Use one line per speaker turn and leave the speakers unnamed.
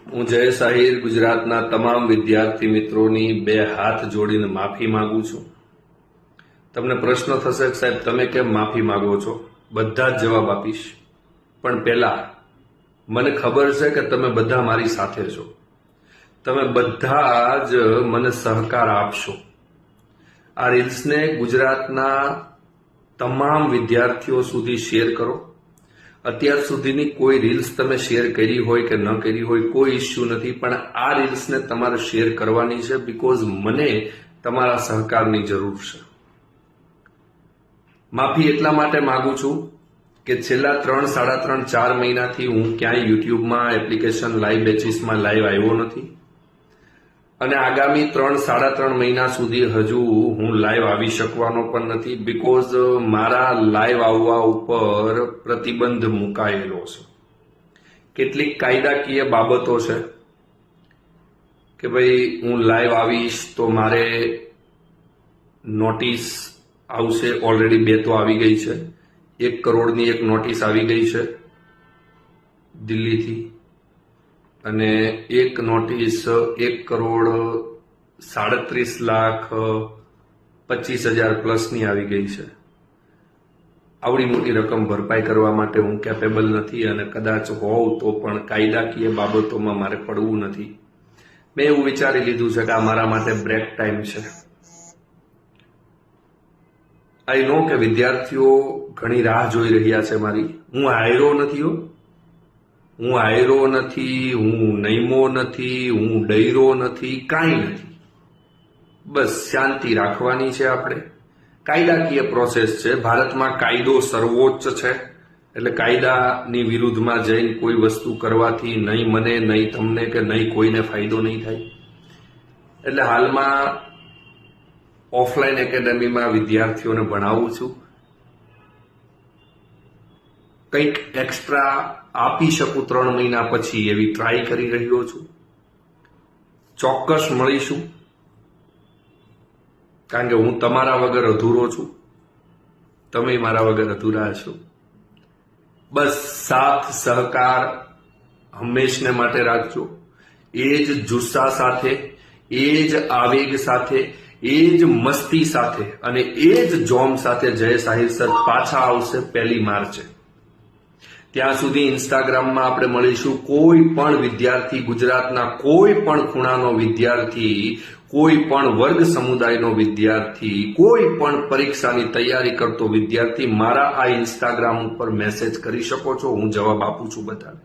હું જય સાહિર ગુજરાતના તમામ વિદ્યાર્થી મિત્રોની બે હાથ જોડીને માફી માંગુ છું। તમને પ્રશ્ન થશે કે સાહેબ તમે કેમ માફી માંગો છો? બધા જ જવાબ આપીશ, પણ પહેલા મને ખબર છે કે તમે બધા મારી સાથે છો, તમે બધા જ મને સહકાર આપશો। આ રીલ્સને ગુજરાતના તમામ વિદ્યાર્થીઓ સુધી શેર કરો। અત્યાર સુધીની કોઈ રીલ્સ તમે શેર કરી હોય કે ન કરી હોય કોઈ ઇસ્યુ નથી, પણ આ રીલ્સને તમારે શેર કરવાની છે બીકોઝ મને તમારા સહકારની જરૂર છે। માફી એટલા માટે માંગુ છું કે છેલ્લા 3, 3.5, 4 મહિનાથી હું ક્યાંય યુટ્યુબમાં એપ્લિકેશન લાઈવ બેચીસમાં લાઈવ આવ્યો નથી અને આગામી 3, 3.5 મહિના સુધી હજુ હું લાઈવ આવી શકવાનો પણ નથી બીકોઝ મારા લાઈવ આવવા ઉપર પ્રતિબંધ મુકાયેલો છે। કેટલીક કાયદાકીય બાબતો છે કે ભાઈ હું લાઈવ આવીશ તો મારે નોટિસ આવશે। ઓલરેડી 2 તો આવી ગઈ છે। 1 કરોડની એક નોટિસ આવી ગઈ છે દિલ્હીથી અને એક નોટિસ 1,37,25,000 પ્લસની આવી ગઈ છે। આવડી મોટી રકમ ભરપાઈ કરવા માટે હું કેપેબલ નથી અને કદાચ હોઉં તો પણ કાયદાકીય બાબતોમાં મારે પડવું નથી। મેં એવું વિચારી લીધું છે કે આ મારા માટે બ્રેક ટાઈમ છે। આઈ નો કે વિદ્યાર્થીઓ ઘણી રાહ જોઈ રહ્યા છે મારી। હું હાયરો નથી હો, હું હાયરો નથી, હું નઈમો નથી, હું ડૈરો નથી, કાંઈ નથી। બસ શાંતિ રાખવાની છે આપણે। કાયદાકીય પ્રોસેસ છે, ભારતમાં કાયદો સર્વોચ્ચ છે, એટલે કાયદાની વિરુદ્ધમાં જઈને કોઈ વસ્તુ કરવાથી નહીં મને નહીં તમને કે નહીં કોઈને ફાયદો નહીં થાય। એટલે હાલમાં ઓફલાઈન એકેડેમીમાં વિદ્યાર્થીઓને ભણાવું છું। કંઈક એક્સ્ટ્રા આપી શકું 3 મહિના પછી એવી ટ્રાય કરી રહ્યો છું। ચોક્કસ મળીશું, કારણ કે હું તમારા વગર અધૂરો છું, તમે મારા વગર અધૂરા છો। બસ સાથ સહકાર હંમેશને માટે રાખજો। એ જ જુસ્સા સાથે, એ જ આવેગ સાથે, એ જ મસ્તી સાથે અને એ જ જોમ સાથે જય સાહિર સર પાછા આવશે 1 માર્ચે। ત્યાં સુધી ઇન્સ્ટાગ્રામમાં આપણે મળીશું। કોઈ પણ વિદ્યાર્થી, ગુજરાતના કોઈ પણ ખૂણાનો વિદ્યાર્થી, કોઈ પણ વર્ગ સમુદાયનો વિદ્યાર્થી, કોઈ પણ પરીક્ષાની તૈયારી કરતો વિદ્યાર્થી મારા આ ઇન્સ્ટાગ્રામ ઉપર મેસેજ કરી શકો છો, હું જવાબ આપું છું બધાને।